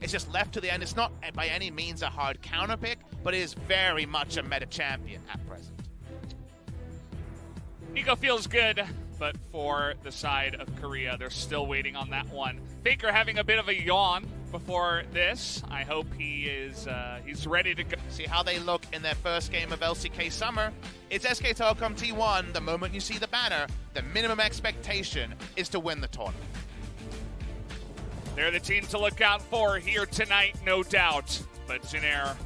It's just left to the end. It's not by any means a hard counter pick, but it is very much a meta champion at present. Nico feels good, but for the side of Korea, they're still waiting on that one. Faker having a bit of a yawn before this. I hope he's ready to go. See how they look in their first game of LCK Summer. It's SK Telecom T1. The moment you see the banner, the minimum expectation is to win the tournament. They're the team to look out for here tonight, no doubt. But Jin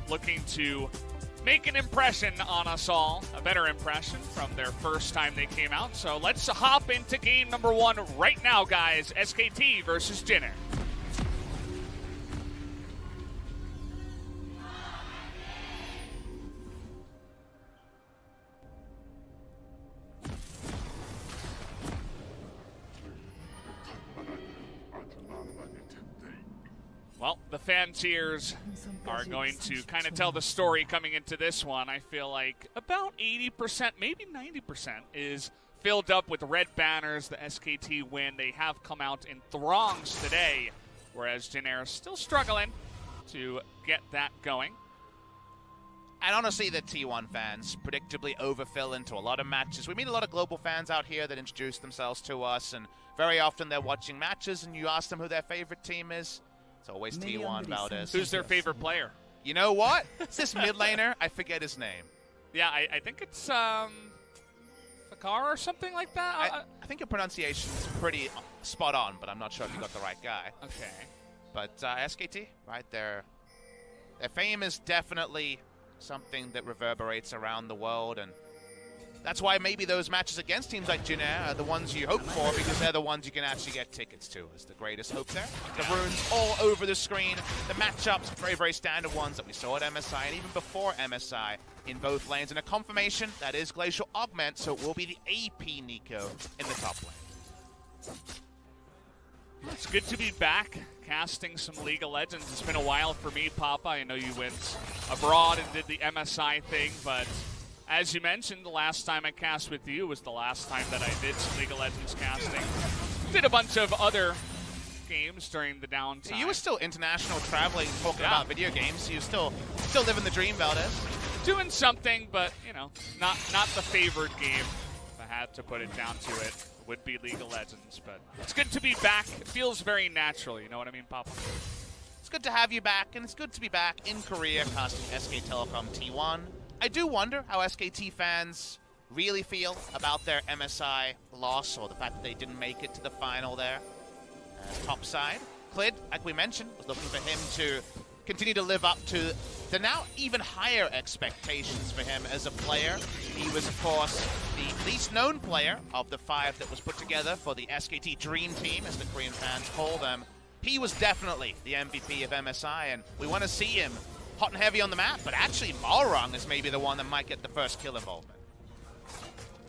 looking to make an impression on us all, a better impression from their first time they came out. So let's hop into game number 1 right now, guys. SKT versus Jin. Well, the fan cheers are going to kind of tell the story coming into this one. I feel like about 80%, maybe 90% is filled up with red banners. The SKT win. They have come out in throngs today, whereas Jin is still struggling to get that going. And honestly, the T1 fans predictably overfill into a lot of matches. We meet a lot of global fans out here that introduce themselves to us, and very often they're watching matches, and you ask them who their favorite team is. It's always T1 Valdez. Who's their favorite player? You know what? It's this mid laner. I forget his name. Yeah, I think it's Fakar or something like that. I think your pronunciation's pretty spot on, but I'm not sure if you got the right guy. Okay. But SKT, right there. Their fame is definitely something that reverberates around the world, and that's why maybe those matches against teams like Jin are the ones you hope for, because they're the ones you can actually get tickets to, is the greatest hope there. The runes all over the screen. The matchups, very, very standard ones that we saw at MSI, and even before MSI in both lanes. And a confirmation, that is Glacial Augment, so it will be the AP Nico in the top lane. It's good to be back casting some League of Legends. It's been a while for me, Papa. I know you went abroad and did the MSI thing, but as you mentioned, the last time I cast with you was the last time that I did some League of Legends casting. Did a bunch of other games during the downtime. You were still international traveling, talking about video games. So you're still living the dream, Valdez. Doing something, but you know, not the favorite game. If I had to put it down to it, would be League of Legends. But it's good to be back. It feels very natural. You know what I mean, Papa? It's good to have you back, and it's good to be back in Korea casting SK Telecom T1. I do wonder how SKT fans really feel about their MSI loss, or the fact that they didn't make it to the final there. Top side. Clid, like we mentioned, was looking for him to continue to live up to the now even higher expectations for him as a player. He was, of course, the least known player of the 5 that was put together for the SKT Dream Team, as the Korean fans call them. He was definitely the MVP of MSI, and we want to see him hot and heavy on the map, but actually Malrong is maybe the one that might get the first kill involvement.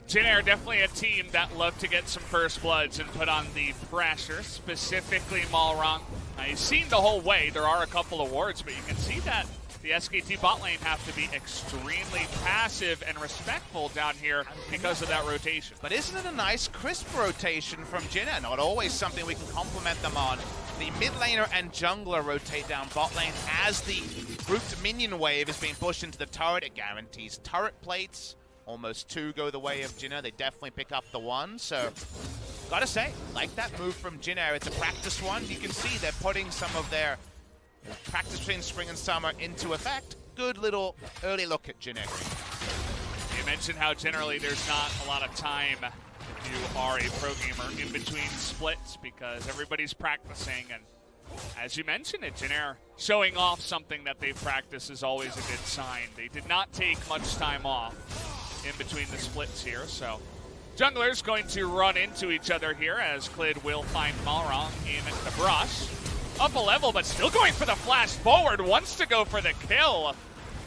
Jin are definitely a team that love to get some first bloods and put on the pressure, specifically Malrong. He's seen the whole way. There are a couple of wards, but you can see that the SKT bot lane have to be extremely passive and respectful down here because of that rotation. But isn't it a nice crisp rotation from Jin? Not always something we can compliment them on. The mid laner and jungler rotate down bot lane as the grouped minion wave is being pushed into the turret. It guarantees turret plates. Almost 2 go the way of Jin. They definitely pick up the 1. So, gotta say, like that move from Jin. It's a practice one. You can see they're putting some of their practice between spring and summer into effect. Good little early look at Jin. You mentioned how generally there's not a lot of time if you are a pro gamer in between splits because everybody's practicing, and as you mentioned it, Jin showing off something that they practice is always a good sign. They did not take much time off in between the splits here, so junglers going to run into each other here as Clid will find Malrong in the brush. Up a level, but still going for the flash forward, wants to go for the kill.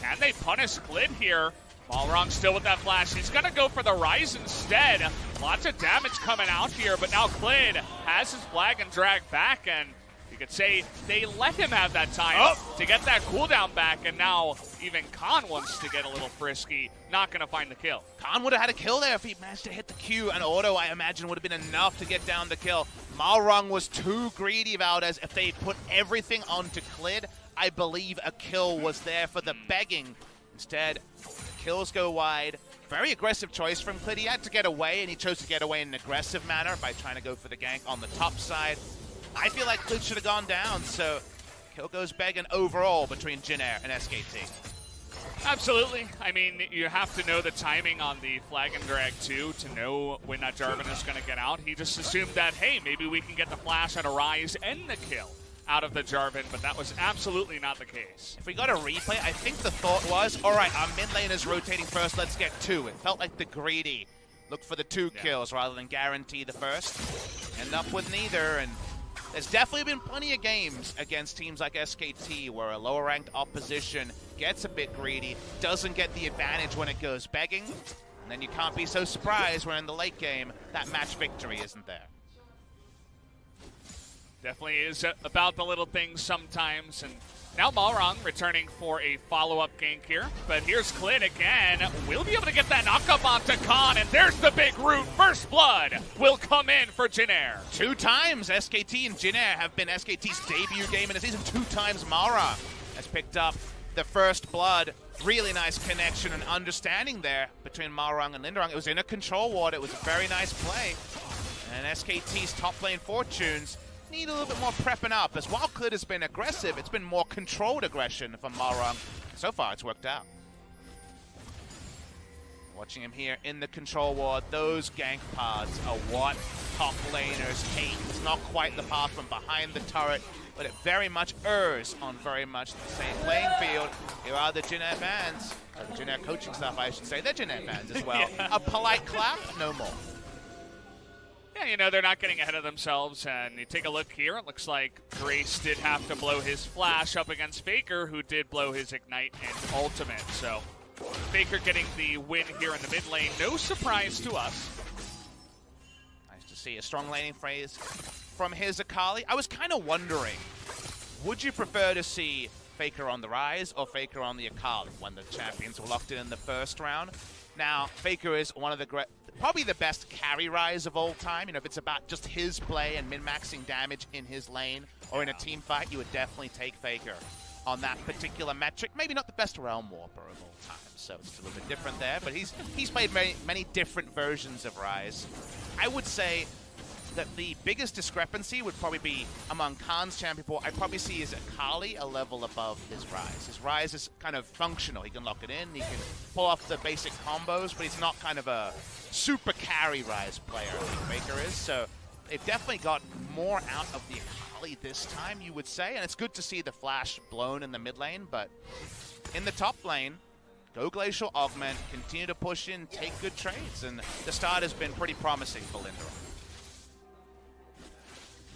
Can they punish Clid here? Malrong still with that flash. He's going to go for the rise instead. Lots of damage coming out here, but now Clid has his flag and drag back, and You could say they let him have that time to get that cooldown back, and now even Khan wants to get a little frisky, not going to find the kill. Khan would have had a kill there if he managed to hit the Q, and auto, I imagine, would have been enough to get down the kill. Malrung was too greedy about as if they put everything onto Klid, I believe a kill was there for the begging. Instead, kills go wide. Very aggressive choice from Klid. He had to get away, and he chose to get away in an aggressive manner by trying to go for the gank on the top side. I feel like Klid should have gone down, so kill goes begging overall between Jin Air and SKT. Absolutely. I mean, you have to know the timing on the flag and drag too to know when that Jarvan is going to get out. He just assumed that, hey, maybe we can get the flash and a rise and the kill out of the Jarvan, but that was absolutely not the case. If we got a replay, I think the thought was, all right, our mid lane is rotating first, let's get two. It felt like the greedy look for the two kills rather than guarantee the first. End up with neither, and there's definitely been plenty of games against teams like SKT where a lower ranked opposition gets a bit greedy, doesn't get the advantage when it goes begging, and then you can't be so surprised when in the late game that match victory isn't there. Definitely is about the little things sometimes, and now Malrung returning for a follow-up gank here, but here's Klid again. We'll be able to get that knock-up onto Khan, and there's the big root. First blood will come in for Jin Air. 2 times SKT and Jin Air have been SKT's debut game in the season. 2 times Malrung has picked up the first blood. Really nice connection and understanding there between Malrung and Linderung. It was in a control ward. It was a very nice play. And SKT's top lane fortunes need a little bit more prepping up, as while Klid has been aggressive, it's been more controlled aggression from Malrung. So far, it's worked out. Watching him here in the control ward, those gank paths are what top laners hate. It's not quite the path from behind the turret, but it very much errs on very much the same playing field. Here are the Jin Air fans, the Jin Air coaching staff, I should say. They're Jin Air fans as well. Yeah. A polite clap, no more. Yeah, you know, they're not getting ahead of themselves, and you take a look here, it looks like Grace did have to blow his flash up against Faker, who did blow his Ignite and Ultimate, so Faker getting the win here in the mid lane, no surprise to us. Nice to see a strong laning phrase from his Akali. I was kind of wondering, would you prefer to see Faker on the Rise or Faker on the Akali when the champions were locked in the first round? Now, Faker is one of the probably the best carry Rise of all time. You know, if it's about just his play and min-maxing damage in his lane or in a team fight, you would definitely take Faker on that particular metric. Maybe not the best Realm Warper of all time, so it's a little bit different there, but he's played many different versions of Rise. I would say that the biggest discrepancy would probably be among Khan's champion pool. I'd probably see his Akali a level above his Rise. His Rise is kind of functional. He can lock it in, he can pull off the basic combos, but he's not kind of a super carry Rise player, I think Faker is. So they've definitely got more out of the Akali this time, you would say, and it's good to see the flash blown in the mid lane, but in the top lane, go Glacial Augment, continue to push in, take good trades, and the start has been pretty promising for Linderung.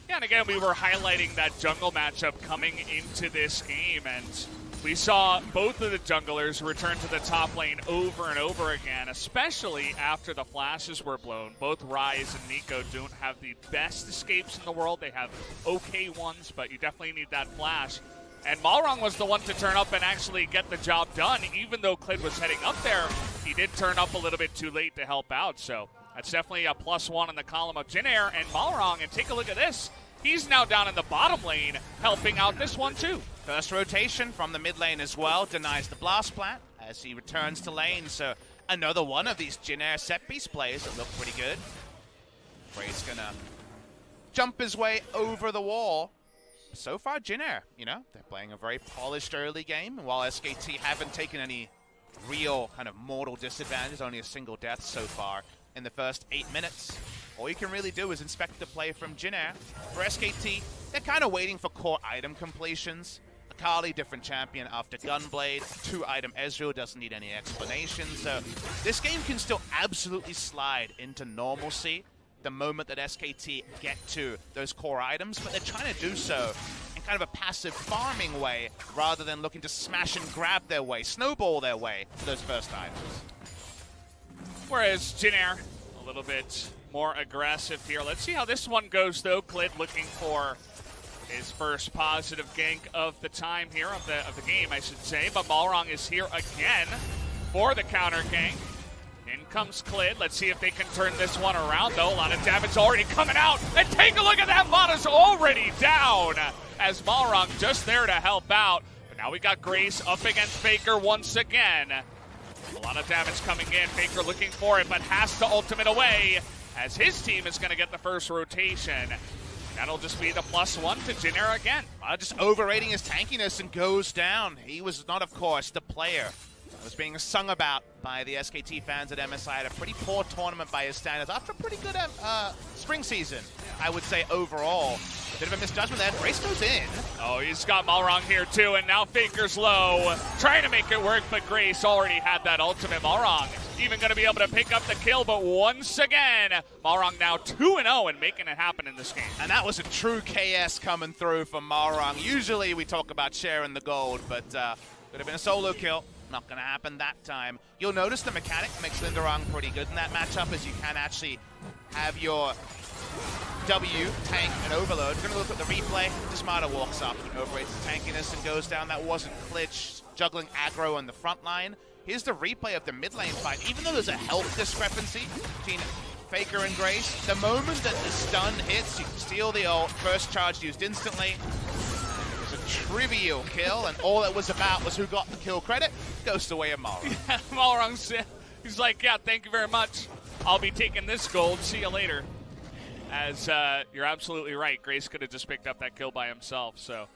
Yeah, and again, we were highlighting that jungle matchup coming into this game, and we saw both of the junglers return to the top lane over and over again, especially after the flashes were blown. Both Ryze and Nico don't have the best escapes in the world. They have okay ones, but you definitely need that flash. And Malrung was the one to turn up and actually get the job done. Even though Klid was heading up there, he did turn up a little bit too late to help out, so that's definitely a +1 in the column of Jin Air and Malrung. And take a look at this. He's now down in the bottom lane, helping out this one too. First rotation from the mid lane as well, denies the blast plant as he returns to lane. So another one of these Jin Air set piece plays that look pretty good. Frey's gonna jump his way over the wall. So far, Jin Air, you know, they're playing a very polished early game, and while SKT haven't taken any real kind of mortal disadvantage, only a single death so far in the first 8 minutes. All you can really do is inspect the play from Jin Air. For SKT, they're kind of waiting for core item completions. Akali, different champion after Gunblade. 2-item Ezreal doesn't need any explanation. So this game can still absolutely slide into normalcy the moment that SKT get to those core items, but they're trying to do so in kind of a passive farming way rather than looking to smash and grab their way, snowball their way to those first items. Whereas Jin Air, a little bit more aggressive here. Let's see how this one goes, though. Klid looking for His first positive gank of the time here, of the game, I should say. But Malrong is here again for the counter gank. In comes Klid. Let's see if they can turn this one around, though. A lot of damage already coming out. And take a look at that. Mata's already down as Malrong just there to help out. But now we got Grace up against Faker once again. A lot of damage coming in. Faker looking for it, but has to ultimate away as his team is going to get the first rotation. That'll just be the +1 to Jynner again. Just overrating his tankiness and goes down. He was not, of course, the player that was being sung about by the SKT fans at MSI. Had a pretty poor tournament by his standards after a pretty good spring season, I would say, overall. Bit of a misjudgment there. Grace goes in. Oh, he's got Malrong here too, and now Faker's low. Trying to make it work, but Grace already had that ultimate. Malrong even going to be able to pick up the kill, but once again, Malrong now 2-0 and making it happen in this game. And that was a true KS coming through from Malrong. Usually we talk about sharing the gold, but could have been a solo kill. Not going to happen that time. You'll notice the mechanic makes Linderong pretty good in that matchup, as you can actually have your W tank and overload. We're going to look at the replay. Dismata walks up and overrates the tankiness and goes down. That wasn't Klitsch juggling aggro on the front line. Here's the replay of the mid lane fight. Even though there's a health discrepancy between Faker and Grace, the moment that the stun hits, you can steal the ult. First charge used instantly. It was a trivial kill, and all it was about was who got the kill credit. Goes the way of Malrong. Yeah, Malrong, he's like, yeah, thank you very much. I'll be taking this gold. See you later. As you're absolutely right, Grace could have just picked up that kill by himself. So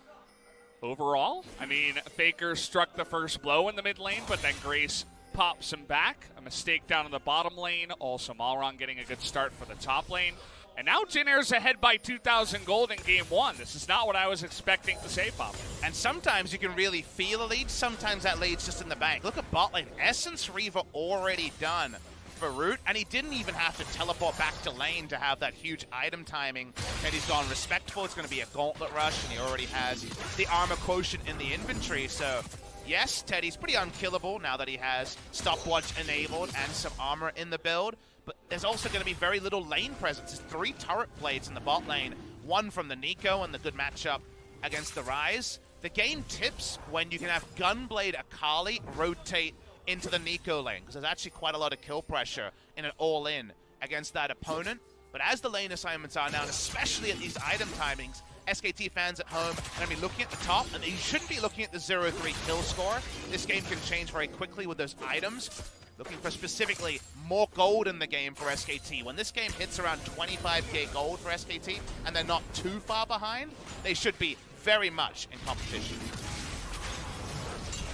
overall, I mean, Faker struck the first blow in the mid lane, but then Grace pops him back. A mistake down in the bottom lane. Also, Malrong getting a good start for the top lane. And now Jynner's ahead by 2,000 gold in game one. This is not what I was expecting to say, Papa. And sometimes you can really feel a lead. Sometimes that lead's just in the bank. Look at bot lane. Essence Reaver already done for Root, and he didn't even have to teleport back to lane to have that huge item timing. Teddy's gone respectful. It's going to be a gauntlet rush, and he already has the armor quotient in the inventory. So yes, Teddy's pretty unkillable now that he has stopwatch enabled and some armor in the build. But there's also going to be very little lane presence. There's 3 turret plates in the bot lane, 1 from the Nico and the good matchup against the Ryze. The game tips when you can have Gunblade Akali rotate into the Nico lane, because there's actually quite a lot of kill pressure in an all-in against that opponent. But as the lane assignments are now, and especially at these item timings, SKT fans at home are going to be looking at the top, and you shouldn't be looking at the 0-3 kill score. This game can change very quickly with those items. Looking for specifically more gold in the game for SKT. When this game hits around 25k gold for SKT, and they're not too far behind, they should be very much in competition.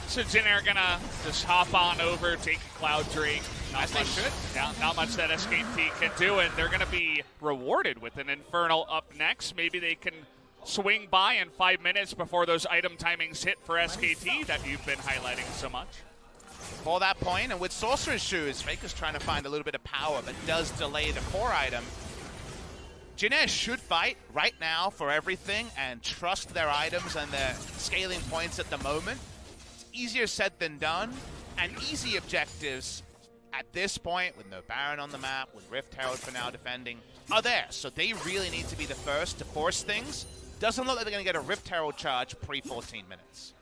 So Jynner gonna just hop on over, take Cloud Drake. As they should. Not much that SKT can do, and they're gonna be rewarded with an Infernal up next. Maybe they can swing by in 5 minutes before those item timings hit for SKT that you've been highlighting so much. For that point, and with Sorcerer's Shoes, Faker's trying to find a little bit of power, but does delay the core item. Jynner should fight right now for everything and trust their items and their scaling points at the moment. It's easier said than done, and easy objectives at this point, with no Baron on the map, with Rift Herald for now defending, are there. So they really need to be the first to force things. Doesn't look like they're going to get a Rift Herald charge pre-14 minutes.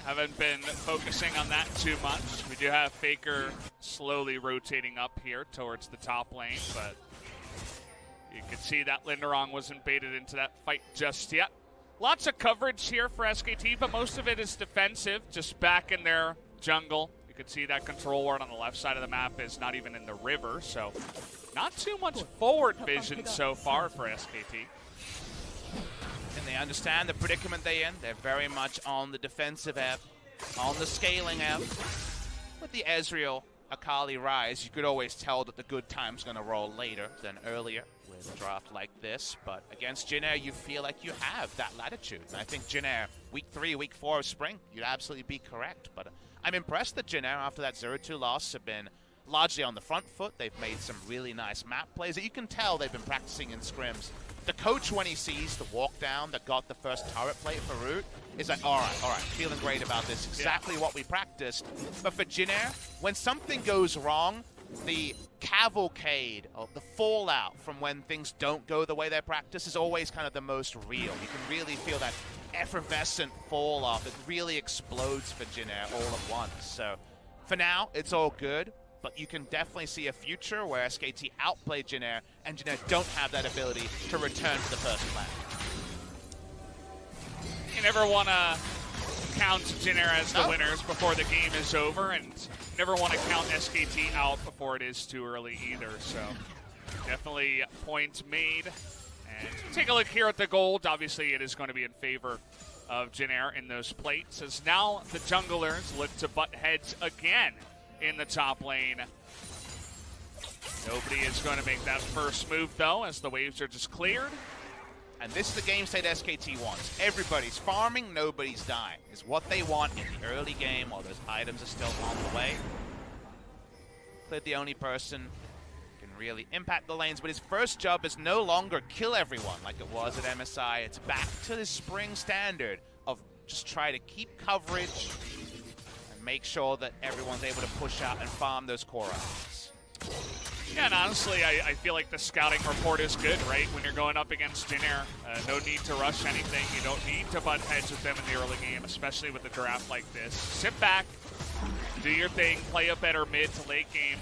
Haven't been focusing on that too much. We do have Faker slowly rotating up here towards the top lane, but you can see that Linderong wasn't baited into that fight just yet. Lots of coverage here for SKT, but most of it is defensive, just back in their jungle. You can see that control ward on the left side of the map is not even in the river, so not too much forward vision so far for SKT. And they understand the predicament they're in. They're very much on the defensive app, on the scaling app. With the Ezreal Akali Ryze, you could always tell that the good time's going to roll later than earlier with a draft like this. But against Jynner, you feel like you have that latitude. And I think Jynner, week 3, week 4 of spring, you'd absolutely be correct. But I'm impressed that Jynner, after that 0-2 loss, have been largely on the front foot. They've made some really nice map plays that you can tell they've been practicing in scrims. The coach, when he sees the walk down that got the first turret plate for Root, is like, all right, feeling great about this. Exactly what we practiced. But for Jynner, when something goes wrong, the cavalcade of the fallout from when things don't go the way they practice is always kind of the most real. You can really feel that effervescent fall off. It really explodes for Jin Air all at once. So for now, it's all good, but you can definitely see a future where SKT outplay Jin Air, and Jin Air don't have that ability to return to the first plan. You never want to count Jin Air as the winners before the game is over, and you never want to count SKT out before it is too early either. So definitely points made. And take a look here at the gold. Obviously, it is going to be in favor of Jin Air in those plates, as now the junglers look to butt heads again in the top lane. Nobody is going to make that first move, though, as the waves are just cleared. And this is the game state SKT wants. Everybody's farming, nobody's dying, is what they want in the early game while those items are still on the way. Cleared the only person who can really impact the lanes, but his first job is no longer kill everyone like it was at MSI. It's back to the spring standard of just try to keep coverage and make sure that everyone's able to push out and farm those core items. Yeah, and honestly, I feel like the scouting report is good, right? When you're going up against Jin Air, no need to rush anything. You don't need to butt heads with them in the early game, especially with a draft like this. Sit back, do your thing, play a better mid to late game,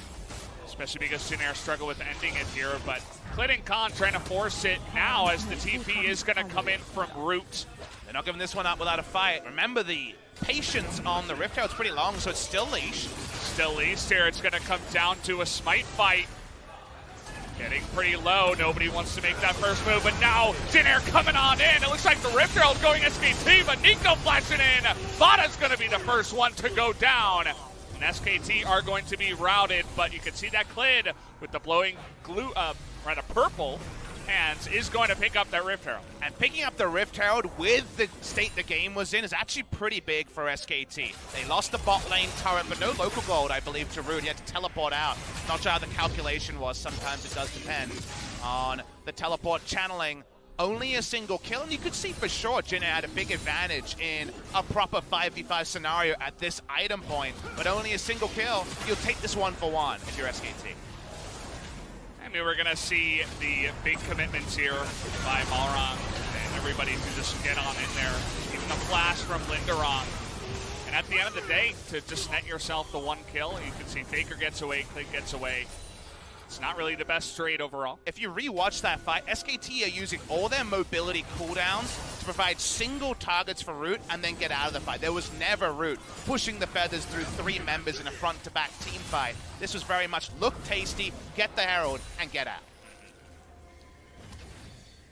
especially because Jin Air struggle with ending it here. But Clit and Khan trying to force it now as the TP is going to come in from root. They're not giving this one up without a fight. Remember, the patience on the Rift Herald's pretty long, so it's still leash. Still leased here. It's going to come down to a smite fight. Getting pretty low. Nobody wants to make that first move, but now Jin Air coming on in. It looks like the Rift Herald's going SKT, but Nico flashing in. Vada's going to be the first one to go down. And SKT are going to be routed, but you can see that Clid with the blowing glue, purple hands is going to pick up that Rift Herald. And picking up the Rift Herald with the state the game was in is actually pretty big for SKT. They lost the bot lane turret, but no local gold, I believe, to Rude. He had to teleport out. Not sure how the calculation was. Sometimes it does depend on the teleport channeling. Only a single kill, and you could see for sure Jin Air had a big advantage in a proper 5v5 scenario at this item point, but only a single kill. You'll take this one for one if you're SKT. I mean, we're going to see the big commitments here by Malrang and everybody to just get on in there. Even a flash from Linderong. And at the end of the day, to just net yourself the one kill, you can see Faker gets away, Click gets away. It's not really the best trade overall. If you rewatch that fight, SKT are using all their mobility cooldowns to provide single targets for Root and then get out of the fight. There was never Root pushing the feathers through three members in a front-to-back team fight. This was very much look tasty, get the Herald, and get out.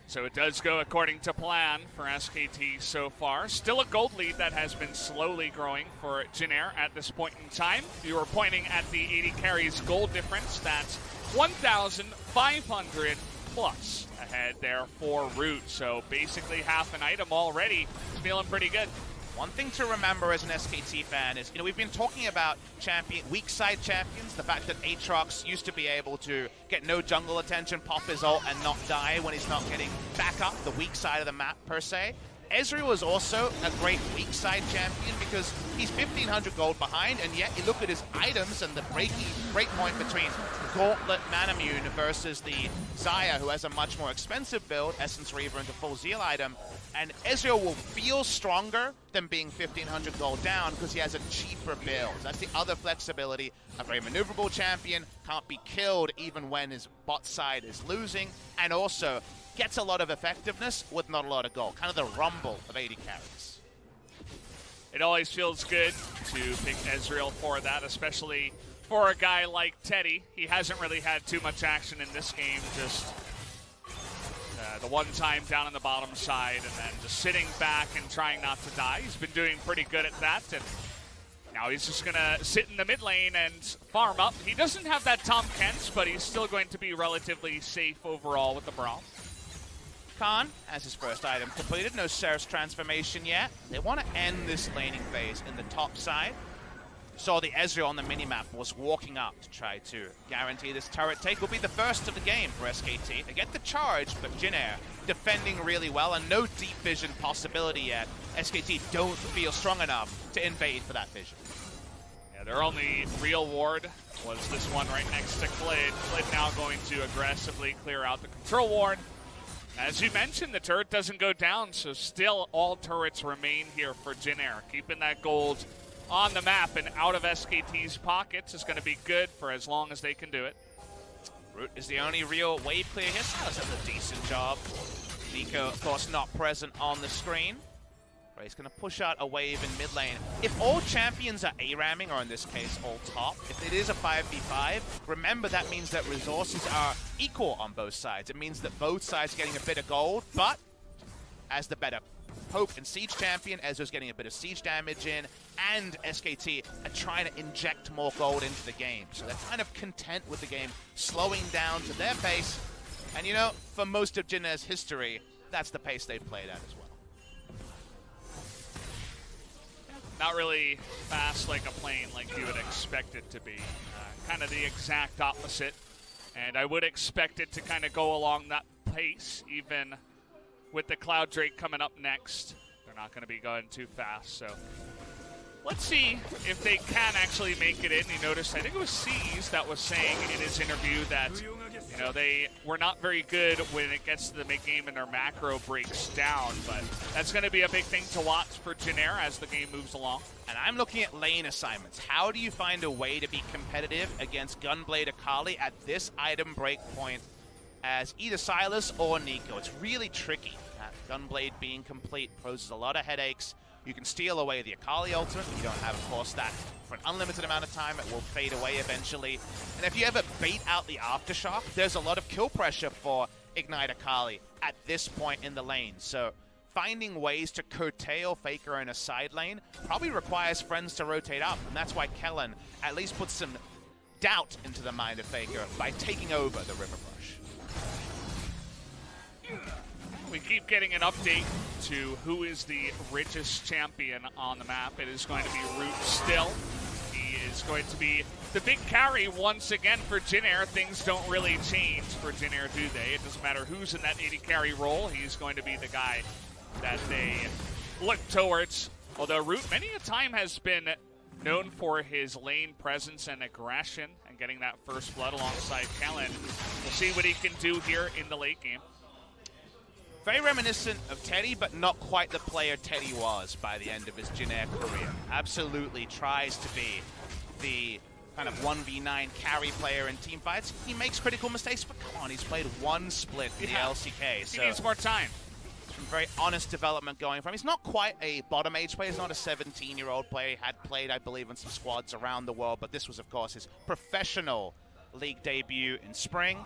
So it does go according to plan for SKT so far. Still a gold lead that has been slowly growing for Jin Air at this point in time. You were pointing at the 80 carries gold difference. That's 1,500 plus ahead there for Root. So basically half an item already. It's feeling pretty good. One thing to remember as an SKT fan is, we've been talking about weak side champions, the fact that Aatrox used to be able to get no jungle attention, pop his ult, and not die when he's not getting back up the weak side of the map, per se. Ezreal is also a great weak side champion because he's 1,500 gold behind, and yet you look at his items and the break point between Gauntlet Manamune versus the Xayah, who has a much more expensive build, Essence Reaver into full Zeal item, and Ezreal will feel stronger than being 1,500 gold down because he has a cheaper build. That's the other flexibility. A very maneuverable champion, can't be killed even when his bot side is losing, and also gets a lot of effectiveness with not a lot of gold. Kind of the rumble of 80 carries. It always feels good to pick Ezreal for that, especially for a guy like Teddy. He hasn't really had too much action in this game, just the one time down on the bottom side and then just sitting back and trying not to die. He's been doing pretty good at that, and now he's just going to sit in the mid lane and farm up. He doesn't have that Tom Kent, but he's still going to be relatively safe overall with the Brawl. Khan has his first item completed. No Ceres transformation yet. They want to end this laning phase in the top side. Saw the Ezreal on the minimap was walking up to try to guarantee this turret take. Will be the first of the game for SKT. They get the charge, but Jin Air defending really well and no deep vision possibility yet. SKT don't feel strong enough to invade for that vision. Yeah, Yeah, their only real ward was this one right next to Clid. Clid now going to aggressively clear out the control ward. As you mentioned, the turret doesn't go down, so still all turrets remain here for Jin Air. Keeping that gold on the map and out of SKT's pockets is going to be good for as long as they can do it. Root is the only real wave clear here, so does a decent job. Nico, of course, not present on the screen. He's going to push out a wave in mid lane. If all champions are A-ramming, or in this case, all top, if it is a 5v5, remember that means that resources are equal on both sides. It means that both sides are getting a bit of gold, but as the better Poke and Siege champion, Ezreal's getting a bit of siege damage in, and SKT are trying to inject more gold into the game. So they're kind of content with the game slowing down to their pace. And you know, for most of Jin Air's history, that's the pace they've played at as well. Not really fast like a plane like you would expect it to be. Kind of the exact opposite. And I would expect it to kind of go along that pace, even with the Cloud Drake coming up next. They're not going to be going too fast, so let's see if they can actually make it in. You notice, I think it was C's that was saying in his interview that, you know, they were not very good when it gets to the mid-game and their macro breaks down, but that's going to be a big thing to watch for Jin Air as the game moves along. And I'm looking at lane assignments. How do you find a way to be competitive against Gunblade Akali at this item break point as either Silas or Nico? It's really tricky. Gunblade being complete poses a lot of headaches. You can steal away the Akali ultimate, but you don't have, of course, that for an unlimited amount of time. It will fade away eventually. And if you ever bait out the Aftershock, there's a lot of kill pressure for Ignite Akali at this point in the lane. So finding ways to curtail Faker in a side lane probably requires friends to rotate up. And that's why Kellen at least puts some doubt into the mind of Faker by taking over the River Brush. We keep getting an update to who is the richest champion on the map. It is going to be Root still. He is going to be the big carry once again for Jin Air. Things don't really change for Jin Air, do they? It doesn't matter who's in that AD carry role. He's going to be the guy that they look towards. Although Root many a time has been known for his lane presence and aggression and getting that first blood alongside Kellen. We'll see what he can do here in the late game. Very reminiscent of Teddy, but not quite the player Teddy was by the end of his Jin Air career. Absolutely tries to be the kind of 1v9 carry player in team fights. He makes critical mistakes, but come on, he's played one split in the LCK. So he needs more time. Some very honest development going from him. He's not quite a bottom age player. He's not a 17-year-old player. He had played, I believe, in some squads around the world, but this was, of course, his professional league debut in spring.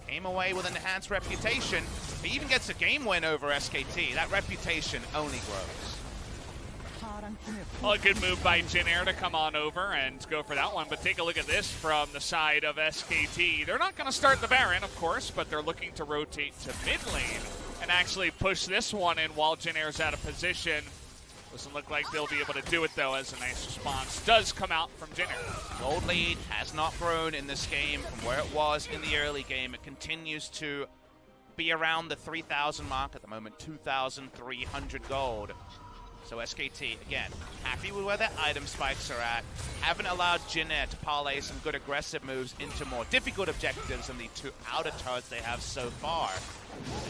Came away with an enhanced reputation. He even gets a game win over SKT. That reputation only grows. Well, a good move by Jin Air to come on over and go for that one. But take a look at this from the side of SKT. They're not going to start the Baron, of course, but they're looking to rotate to mid lane and actually push this one in while Jin Air's out of position. Doesn't look like they'll be able to do it, though, as a nice response does come out from Jin Air. Gold lead has not grown in this game from where it was in the early game. It continues to be around the 3,000 mark at the moment, 2,300 gold. So SKT, again, happy with where their item spikes are at. Haven't allowed Jin Air to parlay some good aggressive moves into more difficult objectives than the two outer turrets they have so far.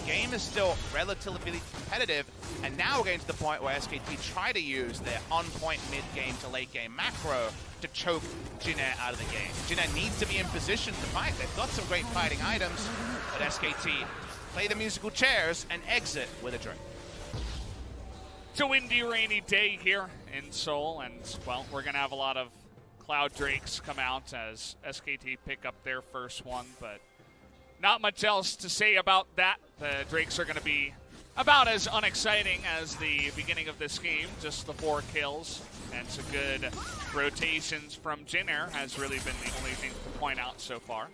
The game is still relatively competitive, and now we're getting to the point where SKT try to use their on-point mid-game to late-game macro to choke Jin Air out of the game. Jin Air needs to be in position to fight. They've got some great fighting items, but SKT play the musical chairs and exit with a drink. It's a windy, rainy day here in Seoul, and, well, we're going to have a lot of Cloud Drakes come out as SKT pick up their first one, but not much else to say about that. The Drakes are going to be about as unexciting as the beginning of this game, just the 4 kills and some good rotations from Jin Air has really been the only thing to point out so far.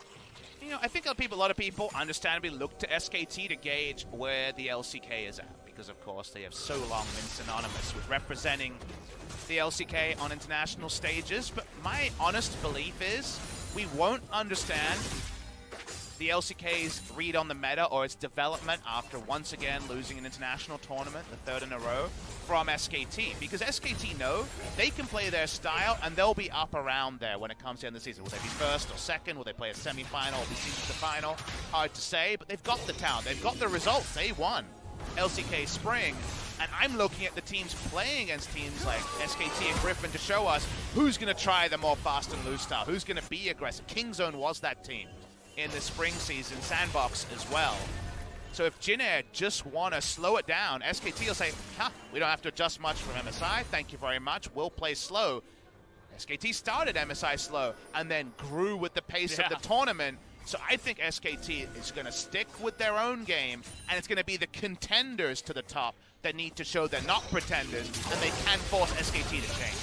You know, I think a lot of people understandably look to SKT to gauge where the LCK is at, because of course they have so long been synonymous with representing the LCK on international stages. But my honest belief is we won't understand the LCK's read on the meta or its development after once again losing an international tournament, the 3rd in a row, from SKT. Because SKT know they can play their style and they'll be up around there when it comes to the end of the season. Will they be first or second? Will they play a semi-final or be seeded to the final? Hard to say, but they've got the talent. They've got the results. They won LCK Spring. And I'm looking at the teams playing against teams like SKT and Griffin to show us who's going to try the more fast and loose style, who's going to be aggressive. Kingzone was that team in the spring season, Sandbox as well. So if Jin Air just want to slow it down, SKT will say, we don't have to adjust much from MSI, thank you very much, we'll play slow. SKT started MSI slow and then grew with the pace of the tournament. So I think SKT is going to stick with their own game, and it's going to be the contenders to the top that need to show they're not pretenders, and they can force SKT to change.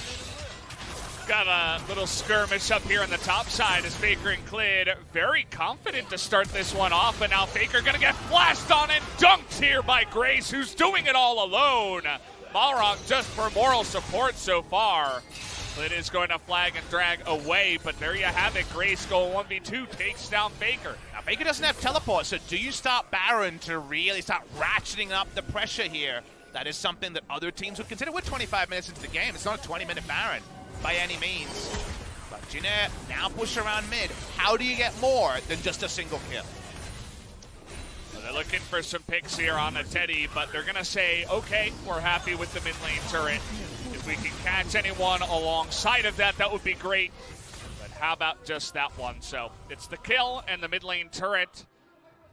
Got a little skirmish up here on the top side as Faker and Clid very confident to start this one off, but now Faker gonna get flashed on and dunked here by Grace, who's doing it all alone. Malrong just for moral support so far. Clid is going to flag and drag away, but there you have it. Grace going 1v2, takes down Faker. Now Faker doesn't have teleport, so do you start Baron to really start ratcheting up the pressure here? That is something that other teams would consider. We're 25 minutes into the game. It's not a 20-minute Baron by any means. But Jin Air now push around mid. How do you get more than just a single kill? Well, they're looking for some picks here on a Teddy, but they're going to say, okay, we're happy with the mid lane turret. If we can catch anyone alongside of that, that would be great. But how about just that one? So it's the kill and the mid lane turret.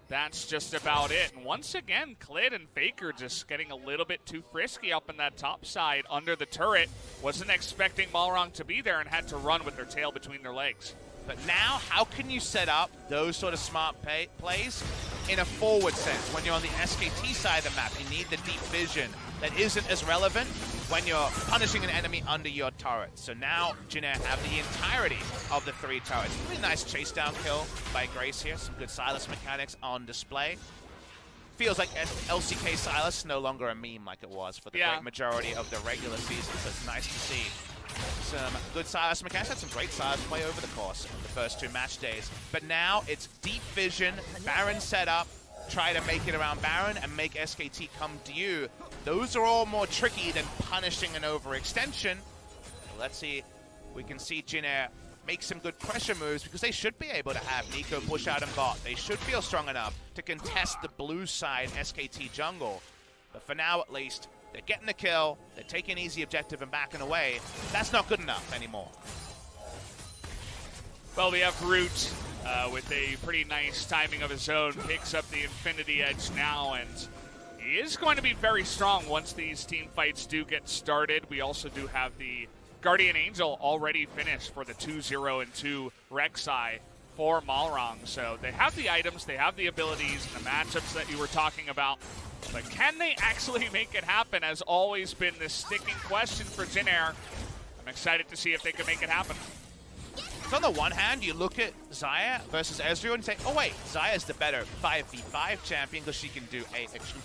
That's just about it. And once again, Clid and Faker just getting a little bit too frisky up in that top side under the turret. Wasn't expecting Malrong to be there and had to run with their tail between their legs. But now, how can you set up those sort of smart plays in a forward sense? When you're on the SKT side of the map, you need the deep vision that isn't as relevant when you're punishing an enemy under your turret. So now, Jin Air have the entirety of the 3 turrets. Really nice chase down kill by Grace here. Some good Sylas mechanics on display. Feels like LCK Sylas no longer a meme like it was for the great majority of the regular season, so it's nice to see some good Sylas mechanics. Had some great Sylas play over the course of the first 2 match days. But now it's deep vision, Baron set up, try to make it around Baron and make SKT come to you. Those are all more tricky than punishing an overextension. Let's see, we can see Jin Air make some good pressure moves because they should be able to have Nico push out and bot. They should feel strong enough to contest the blue side SKT jungle. But for now at least, they're getting the kill, they're taking easy objective and backing away. That's not good enough anymore. Well, we have Root with a pretty nice timing of his own, picks up the Infinity Edge now, and he is going to be very strong once these team fights do get started. We also do have the Guardian Angel already finished for the 2-0-2 Rek'Sai for Malrong. So they have the items, they have the abilities, and the matchups that you were talking about. But can they actually make it happen has always been this sticking question for Jin Air. I'm excited to see if they can make it happen. So on the one hand, you look at Xayah versus Ezreal and say, oh wait, Xayah's the better 5v5 champion because she can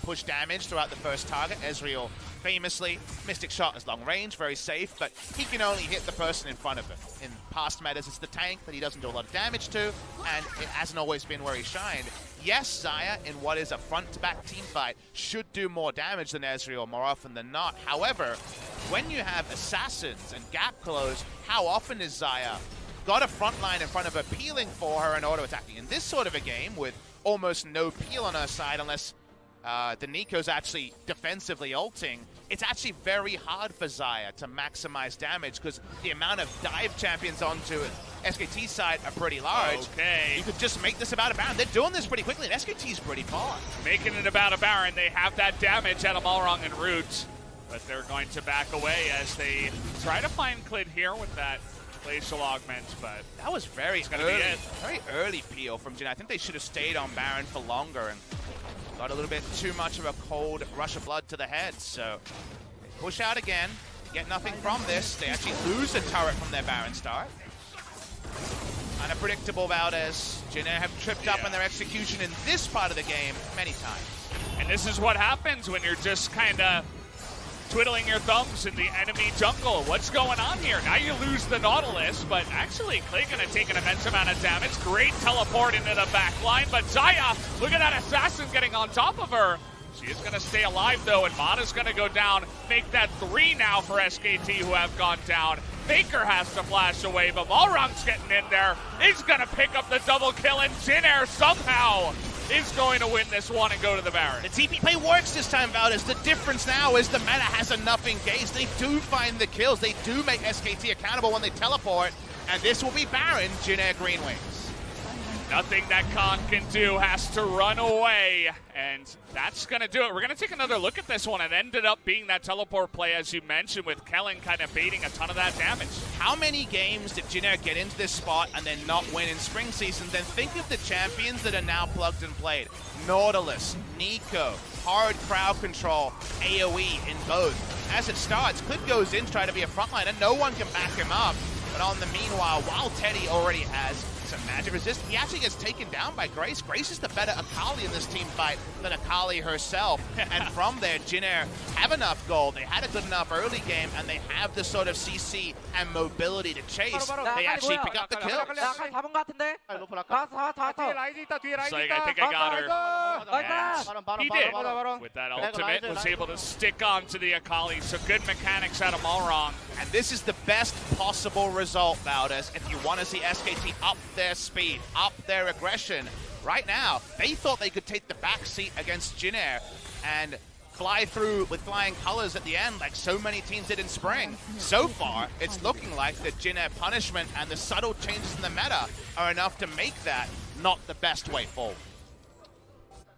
push damage throughout the first target. Ezreal famously, Mystic Shot is long range, very safe, but he can only hit the person in front of him. In past metas, it's the tank that he doesn't do a lot of damage to, and it hasn't always been where he shined. Yes, Xayah, in what is a front-to-back team fight, should do more damage than Ezreal more often than not. However, when you have assassins and gap close, how often is Xayah got a front line in front of her peeling for her and auto-attacking? In this sort of a game with almost no peel on her side unless the Nico's actually defensively ulting, it's actually very hard for Xayah to maximize damage because the amount of dive champions onto SKT side are pretty large. Okay. You could just make this about a Baron. They're doing this pretty quickly, and SKT's pretty far. Making it about a Baron. They have that damage out of Malrong and Root, but they're going to back away as they try to find Clid here with that glacial augment, but that was very early peel from Jin. I think they should have stayed on Baron for longer and got a little bit too much of a cold rush of blood to the head. So they push out again, get nothing from this. They actually lose a turret from their Baron start. Unpredictable Valdez. Jin Air have tripped up on their execution in this part of the game many times. And this is what happens when you're just kind of twiddling your thumbs in the enemy jungle. What's going on here? Now you lose the Nautilus, but actually Clay gonna take an immense amount of damage. Great teleport into the back line, but Zaya, look at that assassin getting on top of her. She is gonna stay alive though, and Mada's gonna go down, make that 3 now for SKT, who have gone down. Faker has to flash away, but Malrong's getting in there. He's gonna pick up the double kill, and Jin Air somehow is going to win this one and go to the Baron. The TP play works this time, Valdez. The difference now is the meta has enough engaged. They do find the kills. They do make SKT accountable when they teleport, and this will be Baron, Jin Air Green Wings. Nothing that Khan can do, has to run away, and that's going to do it. We're going to take another look at this one. It ended up being that teleport play, as you mentioned, with Kellen kind of baiting a ton of that damage. How many games did Jin Air get into this spot and then not win in spring season? Then think of the champions that are now plugged and played. Nautilus, Nico, hard crowd control, AoE in both. As it starts, Clip goes in to try to be a frontliner. No one can back him up. But on the meanwhile, while Teddy already has some magic resist, he actually gets taken down by Grace. Grace is the better Akali in this team fight than Akali herself. And from there, Jin Air have enough gold. They had a good enough early game, and they have the sort of CC and mobility to chase. They actually pick up the kill. It's like, I think I got her. And he did. With that ultimate, was able to stick on to the Akali. So good mechanics out of Malrong. And this is the best possible result, Valdez, if you want to see SKT up their speed, up their aggression. Right now, they thought they could take the back seat against Jin Air and fly through with flying colors at the end like so many teams did in spring. So far, it's looking like the Jin Air punishment and the subtle changes in the meta are enough to make that not the best way forward.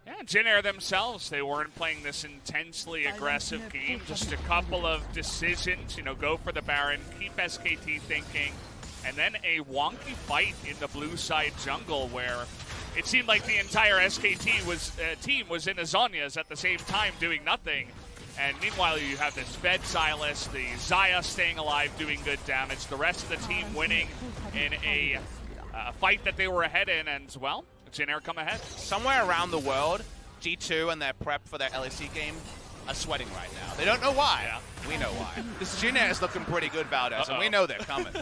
Yeah, Jin Air themselves, they weren't playing this intensely aggressive game. Just a couple of decisions, go for the Baron, keep SKT thinking, and then a wonky fight in the blue side jungle where it seemed like the entire SKT team was in Azonias at the same time doing nothing. And meanwhile, you have this Fed Silas, the Zaya staying alive, doing good damage, the rest of the team winning in a fight that they were ahead in, and, well, Jin Air come ahead. Somewhere around the world, G2 and their prep for their LCK game are sweating right now. They don't know why. Yeah. We know why. This Jin Air is looking pretty good, Valdez, and we know they're coming.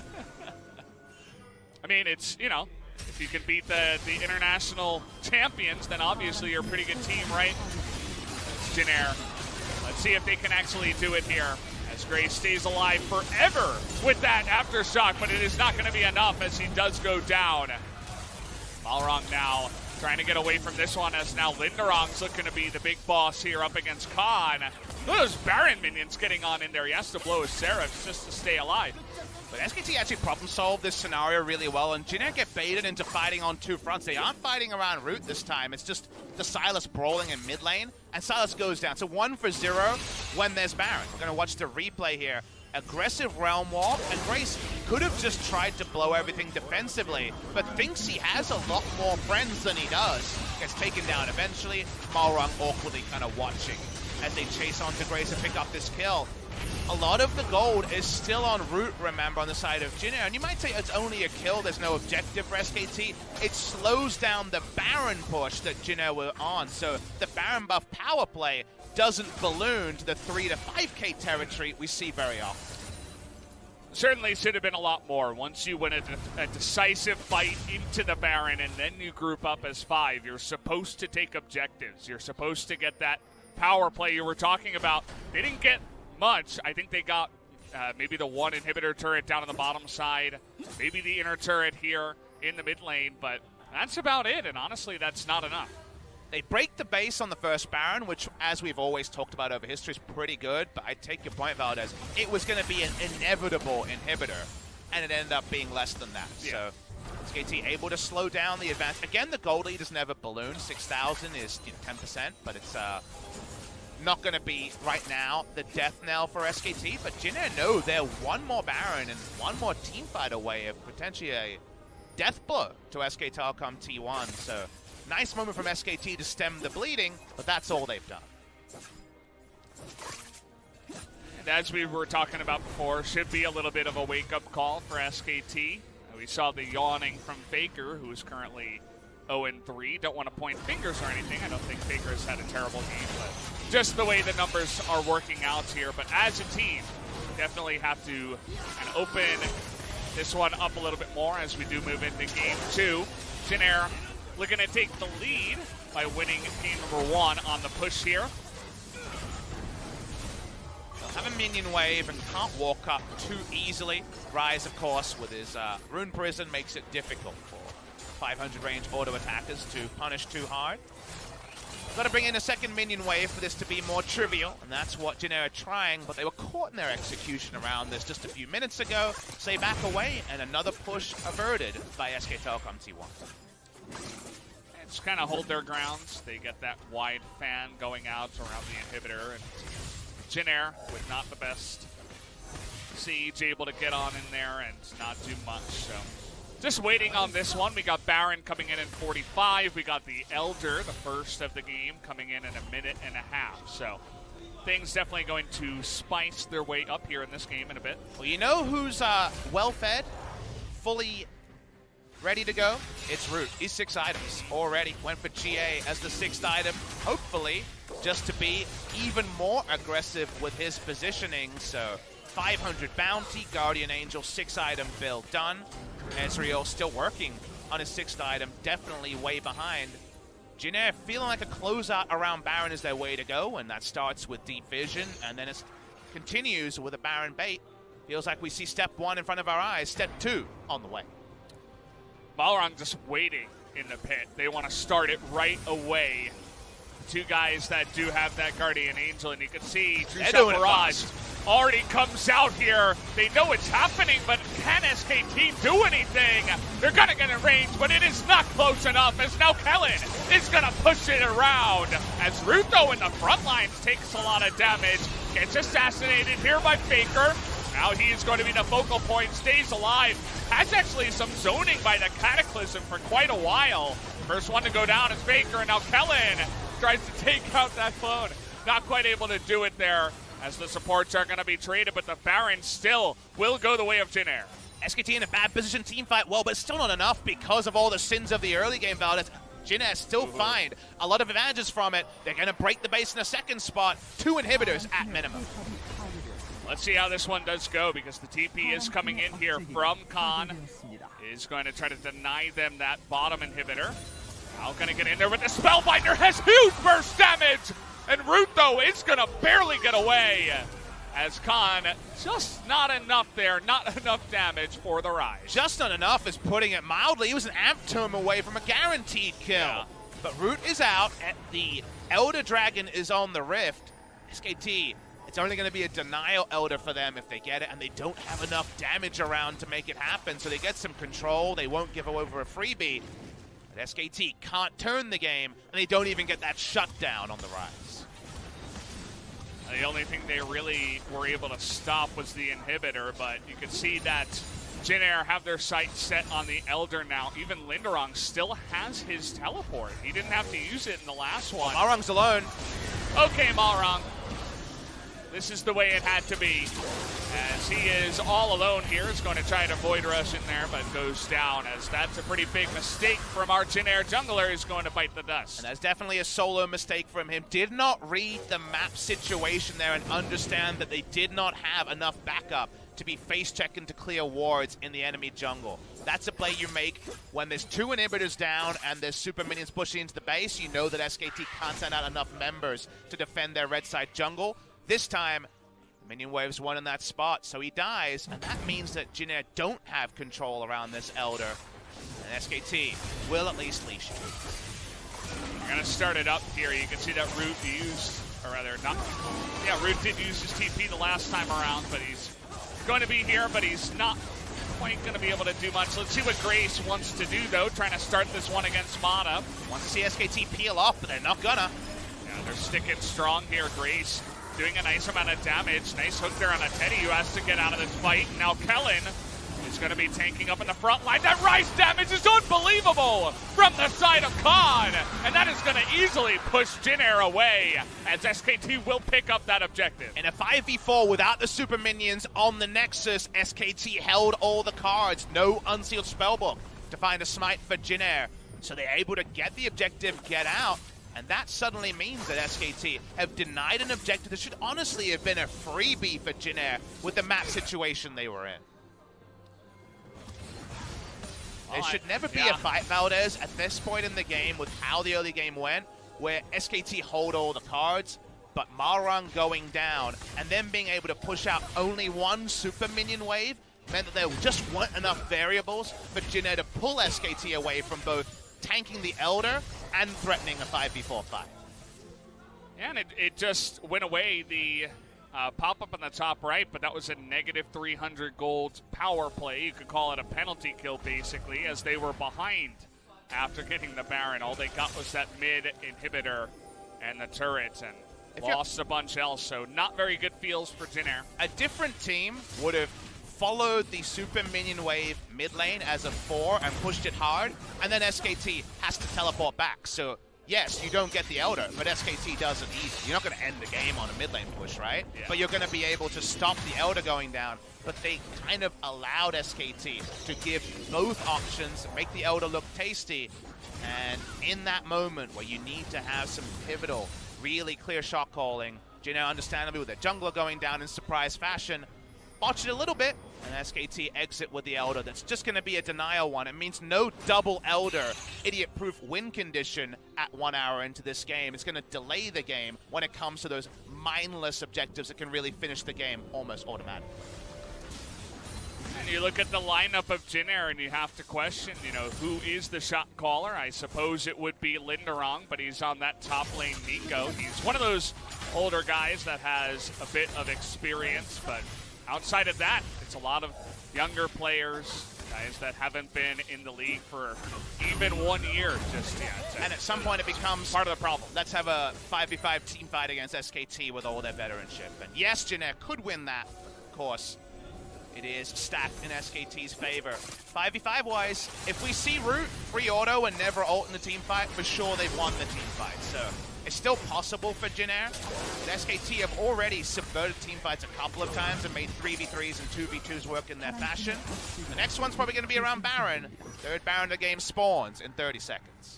I mean, it's, if you can beat the international champions, then obviously you're a pretty good team, right? It's Jin Air. Let's see if they can actually do it here, as Grace stays alive forever with that aftershock, but it is not going to be enough as he does go down. Malrong now trying to get away from this one, as now Linderong's looking to be the big boss here up against Khan. Look at those Baron minions getting on in there. He has to blow his Seraph just to stay alive. But SKT actually problem-solved this scenario really well, and Jin Air get baited into fighting on two fronts. They aren't fighting around root this time. It's just the Silas brawling in mid lane, and Silas goes down. So 1 for 0 when there's Baron. We're going to watch the replay here. Aggressive Realm Warp, and Grace could have just tried to blow everything defensively, but thinks he has a lot more friends than he does. Gets taken down eventually. Malrong awkwardly kind of watching as they chase onto Grace and pick up this kill. A lot of the gold is still on route, remember, on the side of Jin Air. And you might say it's only a kill, there's no objective for SKT. It slows down the Baron push that Jin Air were on. So the Baron buff power play doesn't balloon to the 3 to 5k territory we see very often. Certainly should have been a lot more. Once you win a decisive fight into the Baron and then you group up as 5, you're supposed to take objectives. You're supposed to get that power play you were talking about. They didn't get much. I think they got maybe the 1 inhibitor turret down on the bottom side, maybe the inner turret here in the mid lane, but that's about it, and honestly, that's not enough. They break the base on the first Baron, which, as we've always talked about over history, is pretty good, but I take your point, Valdez. It was going to be an inevitable inhibitor, and it ended up being less than that. Yeah. So SKT able to slow down the advance. Again, the gold lead has never ballooned. 6,000 is 10%, but it's not going to be right now the death knell for SKT, but Jin Air know they're 1 more Baron and 1 more team fight away of potentially a death blow to SK Telecom T1. So nice moment from SKT to stem the bleeding, but that's all they've done. And as we were talking about before, should be a little bit of a wake-up call for SKT. We saw the yawning from Faker, who is currently 0-3. Don't want to point fingers or anything. I don't think Faker has had a terrible game, but just the way the numbers are working out here. But as a team, definitely have to kind of open this one up a little bit more as we do move into game 2. Jin Air looking to take the lead by winning game number 1 on the push here. They'll have a minion wave and can't walk up too easily. Rise, of course, with his Rune Prison makes it difficult for 500 range auto attackers to punish too hard. Got to bring in a second minion wave for this to be more trivial, and that's what Jin Air are trying, but they were caught in their execution around this just a few minutes ago, so they back away, and another push averted by SK Telecom T1. And just kind of hold their grounds. They get that wide fan going out around the inhibitor, and Jin Air with not the best siege, able to get on in there and not do much, so. Just waiting on this one. We got Baron coming in 45. We got the Elder, the first of the game, coming in a minute and a half. So things definitely going to spice their way up here in this game in a bit. Well, you know who's well-fed, fully ready to go? It's Root. He's 6 items already. Went for GA as the 6th item, hopefully, just to be even more aggressive with his positioning. So 500 bounty, Guardian Angel, 6 item build done. Ezreal still working on his 6th item, definitely way behind. Jin Air feeling like a closeout around Baron is their way to go, and that starts with Deep Vision, and then it continues with a Baron bait. Feels like we see step 1 in front of our eyes, step 2 on the way. Balrog just waiting in the pit. They want to start it right away. Two guys that do have that Guardian Angel, and you can see True Shot Barrage already comes out here. They know it's happening, but can SKT do anything? They're going to get in range, but it is not close enough, as now Kellen is going to push it around. As Rutho in the front lines takes a lot of damage, gets assassinated here by Faker. Now he is going to be the focal point, stays alive. Has actually some zoning by the Cataclysm for quite a while. First one to go down is Faker, and now Kellen tries to take out that clone. Not quite able to do it there, as the supports are going to be traded, but the Baron still will go the way of Jin Air. SKT in a bad position, team fight well, but still not enough because of all the sins of the early game Valdez. Jin Air still find a lot of advantages from it. They're going to break the base in a second spot. 2 inhibitors at minimum. Let's see how this one does go, because the TP is coming in here from Khan. Is going to try to deny them that bottom inhibitor. Now going to get in there with the Spellbinder, has huge burst damage! And Rutho is going to barely get away, as Khan, just not enough there, not enough damage for the Rise. Just not enough is putting it mildly. He was an amp term away from a guaranteed kill. Yeah. But Root is out, and the Elder Dragon is on the Rift. SKT, it's only going to be a denial Elder for them if they get it, and they don't have enough damage around to make it happen. So they get some control. They won't give over a freebie. But SKT can't turn the game, and they don't even get that shutdown on the Rise. The only thing they really were able to stop was the inhibitor, but you can see that Jin Air have their sights set on the Elder now. Even Linderong still has his teleport. He didn't have to use it in the last one. Malrong's alone. Okay, Malrong. This is the way it had to be. As he is all alone here, is going to try to Void Rush in there, but goes down, as that's a pretty big mistake from our Jin Air jungler, who's going to bite the dust. And that's definitely a solo mistake from him. Did not read the map situation there and understand that they did not have enough backup to be face-checking to clear wards in the enemy jungle. That's a play you make when there's 2 inhibitors down and there's super minions pushing into the base. You know that SKT can't send out enough members to defend their red side jungle. This time, Minion Wave's one in that spot, so he dies, and that means that Jin Air don't have control around this Elder, and SKT will at least leash him. We're going to start it up here. You can see that Root used, or rather not, yeah, Root did use his TP the last time around, but he's going to be here, but he's not quite going to be able to do much. Let's see what Grace wants to do, though, trying to start this one against Mana. Wants to see SKT peel off, but they're not gonna. Yeah, they're sticking strong here. Grace doing a nice amount of damage. Nice hook there on a Teddy, who has to get out of this fight. Now Kellen is going to be tanking up in the front line. That Rise damage is unbelievable from the side of Khan, and that is going to easily push Jin Air away, as SKT will pick up that objective. In a 5v4 without the super minions on the Nexus, SKT held all the cards. No unsealed spellbook to find a smite for Jin Air. So they're able to get the objective, get out. And that suddenly means that SKT have denied an objective that should honestly have been a freebie for Jin Air with the map situation they were in. There should never be a fight, Valdez, at this point in the game with how the early game went, where SKT hold all the cards, but Malrang going down and then being able to push out only one super minion wave meant that there just weren't enough variables for Jin Air to pull SKT away from both tanking the Elder and threatening a 5v4 fight. Yeah, and it just went away. The pop-up on the top right, but that was a negative 300 gold power play. You could call it a penalty kill, basically, as they were behind after getting the Baron. All they got was that mid inhibitor and the turret, and lost a bunch else, so not very good feels for Jin Air. A different team would have followed the super minion wave mid lane as a 4 and pushed it hard, and then SKT has to teleport back. So yes, you don't get the Elder, but SKT does it easy. You're not going to end the game on a mid lane push, right? Yeah. But you're going to be able to stop the Elder going down. But they kind of allowed SKT to give both options, make the Elder look tasty. And in that moment where you need to have some pivotal, really clear shot calling, Jin Air, understandably, with their jungler going down in surprise fashion, botch it a little bit, and SKT exit with the Elder. That's just going to be a denial one. It means no double Elder idiot-proof win condition at 1 hour into this game. It's going to delay the game when it comes to those mindless objectives that can really finish the game almost automatically. And you look at the lineup of Jin Air and you have to question, you know, who is the shot caller? I suppose it would be Linderong, but he's on that top lane Nico. He's one of those older guys that has a bit of experience, but outside of that, it's a lot of younger players, guys that haven't been in the league for even 1 year just yet. And at some point it becomes part of the problem. Let's have a 5v5 team fight against SKT with all their veteranship. And yes, Jin Air could win that, of course. It is stacked in SKT's favor. 5v5 wise, if we see Root free auto and never ult in the team fight, for sure they've won the team fight. So it's still possible for Jin Air. But SKT have already subverted team fights a couple of times and made 3v3s and 2v2s work in their fashion. The next one's probably going to be around Baron. Third Baron of the game spawns in 30 seconds.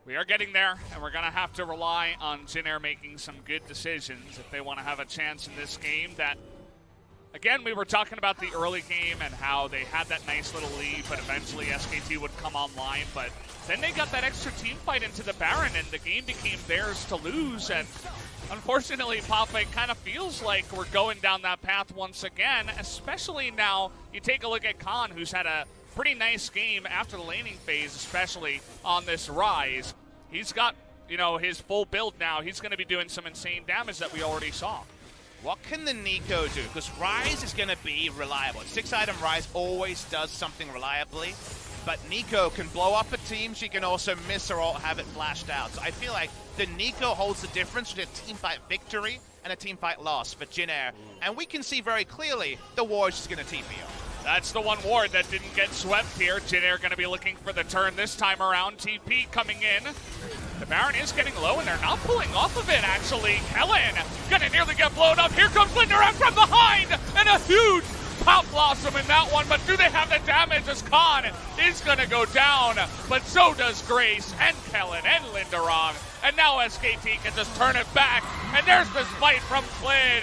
We are getting there, and we're going to have to rely on Jin Air making some good decisions if they want to have a chance in this game. That, again, we were talking about the early game and how they had that nice little lead, but eventually SKT would come online. But then they got that extra team fight into the Baron, and the game became theirs to lose. And unfortunately, Papa, it kind of feels like we're going down that path once again, especially now you take a look at Khan, who's had a pretty nice game after the laning phase, especially on this Rise. He's got, you know, his full build now. He's going to be doing some insane damage that we already saw. What can the Nico do? Because Rise is going to be reliable. 6-item Rise always does something reliably, but Nico can blow up a team. She can also miss or have it flashed out. So I feel like the Nico holds the difference between a teamfight victory and a teamfight loss for Jin Air. And we can see very clearly the war is just going to TP on. That's the one ward that didn't get swept here. Jin Air going to be looking for the turn this time around. TP coming in. The Baron is getting low, and they're not pulling off of it, actually. Kellen going to nearly get blown up. Here comes Linderong from behind, and a huge Pop Blossom in that one, but do they have the damage as Khan is going to go down, but so does Grace and Kellen and Linderong, and now SKT can just turn it back, and there's the spite from Flynn.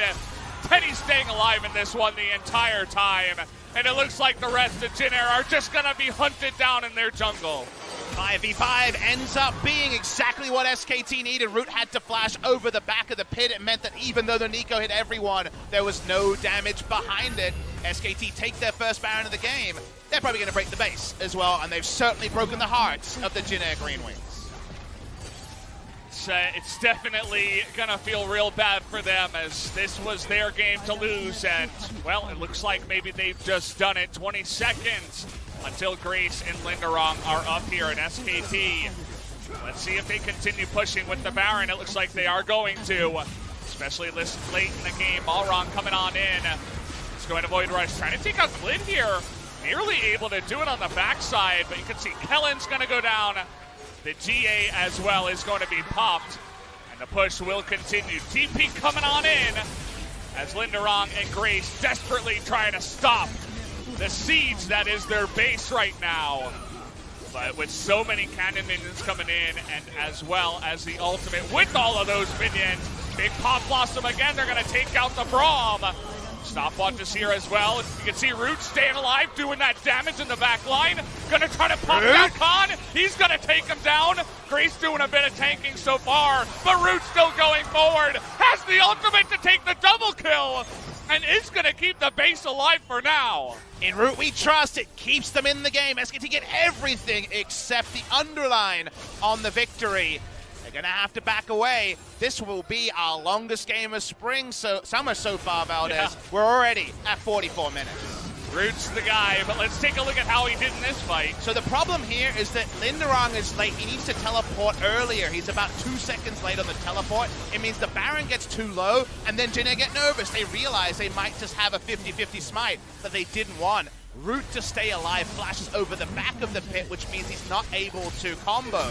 Teddy staying alive in this one the entire time, and it looks like the rest of Jin Air are just going to be hunted down in their jungle. 5v5 ends up being exactly what SKT needed. Root had to flash over the back of the pit. It meant that even though the Nico hit everyone, there was no damage behind it. SKT take their first Baron of the game. They're probably going to break the base as well, and they've certainly broken the hearts of the Jin Air Green Wings. It's definitely going to feel real bad for them, as this was their game to lose, and, well, it looks like maybe they've just done it. 20 seconds until Grace and Linderong are up here in SKT. Let's see if they continue pushing with the Baron. It looks like they are going to, especially this late in the game. Balrog coming on in. He's going to Void Rush, trying to take out Glyn here. Nearly able to do it on the backside, but you can see Kellen's going to go down. The GA as well is going to be popped, and the push will continue. TP coming on in as Linderong and Grace desperately trying to stop the siege that is their base right now. But with so many cannon minions coming in, and as well as the ultimate with all of those minions, Big Pop Blossom again, they're going to take out the Braum. Stopwatch is here as well. You can see Root staying alive, doing that damage in the back line. Gonna try to pop down Khan. He's gonna take him down. Grace doing a bit of tanking so far, but Root still going forward. Has the ultimate to take the double kill, and is gonna keep the base alive for now. In Root we trust, it keeps them in the game. SKT get everything except the underline on the victory. They're gonna have to back away. This will be our longest game of summer so far, Valdez. Yeah. We're already at 44 minutes. Root's the guy, but let's take a look at how he did in this fight. So the problem here is that Linderong is late. He needs to teleport earlier. He's about 2 seconds late on the teleport. It means the Baron gets too low, and then Jin get nervous. They realize they might just have a 50-50 smite that they didn't want. Root to stay alive flashes over the back of the pit, which means he's not able to combo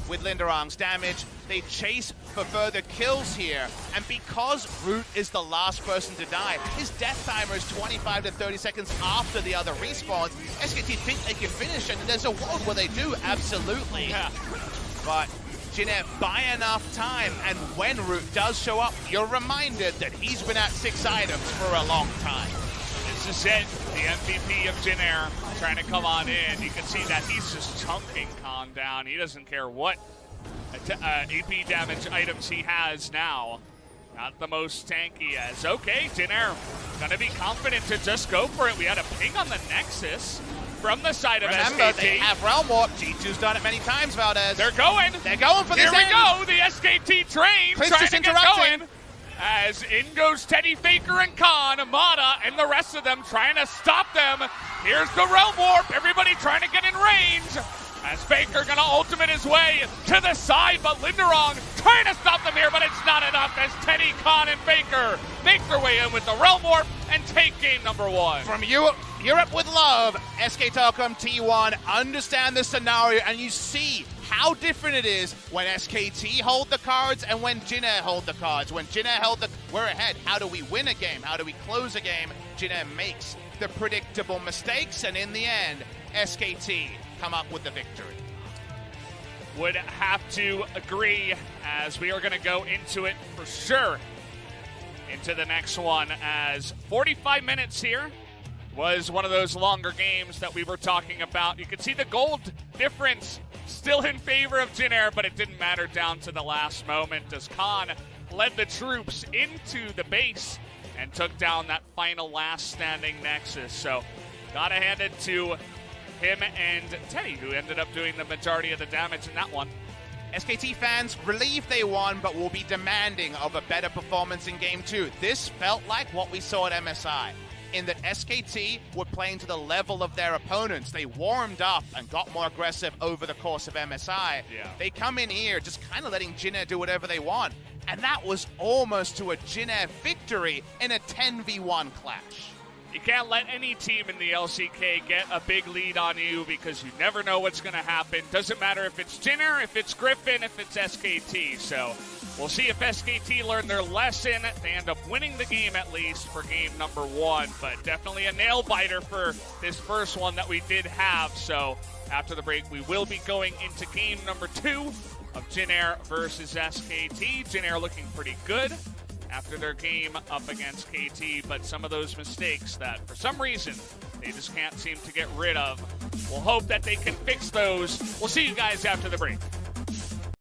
with Linderong's damage. They chase for further kills here, and because Root is the last person to die, his death timer is 25 to 30 seconds after the other respawns. SKT think they can finish, and there's a world where they do, absolutely. Yeah. But Jeanette buy enough time, and when Root does show up, you're reminded that he's been at 6 items for a long time. This is it, the MVP of Jin Air trying to come on in. You can see that he's just chunking Khan down. He doesn't care what AP damage items he has now. Not the most tanky as, okay, Jin Air gonna be confident to just go for it. We had a ping on the Nexus from the side of SKT. Remember, they have Realm Warp. G2's done it many times, Valdez. They're going. They're going for this Here we end. go, the SKT train Chris trying just to get interrupting. going. As in goes Teddy, Faker, and Khan, Mata, and the rest of them trying to stop them. Here's the Realm Warp, everybody trying to get in range. As Faker gonna ultimate his way to the side, but Linderong trying to stop them here, but it's not enough as Teddy, Khan, and Faker make their way in with the Realm Warp and take game number 1. From Europe with love, SK Telecom T1 understand the scenario, and you see how different it is when SKT hold the cards and when Jin Air hold the cards. When Jin Air held we're ahead. How do we win a game? How do we close a game? Jin Air makes the predictable mistakes, and in the end, SKT come up with the victory. Would have to agree, as we are going to go into it for sure. Into the next one, as 45 minutes here was one of those longer games that we were talking about. You can see the gold difference still in favor of Jin Air, but it didn't matter down to the last moment as Khan led the troops into the base and took down that final last standing Nexus. So gotta hand it to him and Teddy, who ended up doing the majority of the damage in that one. SKT fans relieved they won, but will be demanding of a better performance in Game 2. This felt like what we saw at MSI, in that SKT were playing to the level of their opponents. They warmed up and got more aggressive over the course of MSI. Yeah. They come in here just kind of letting Jin Air do whatever they want. And that was almost to a Jin Air victory in a 10v1 clash. You can't let any team in the LCK get a big lead on you because you never know what's going to happen. Doesn't matter if it's Jin Air, if it's Griffin, if it's SKT. So we'll see if SKT learn their lesson. They end up winning the game at least for game number 1, but definitely a nail biter for this first one that we did have. So after the break, we will be going into game number 2 of Jin Air versus SKT. Jin Air looking pretty good after their game up against KT, but some of those mistakes that for some reason they just can't seem to get rid of. We'll hope that they can fix those. We'll see you guys after the break.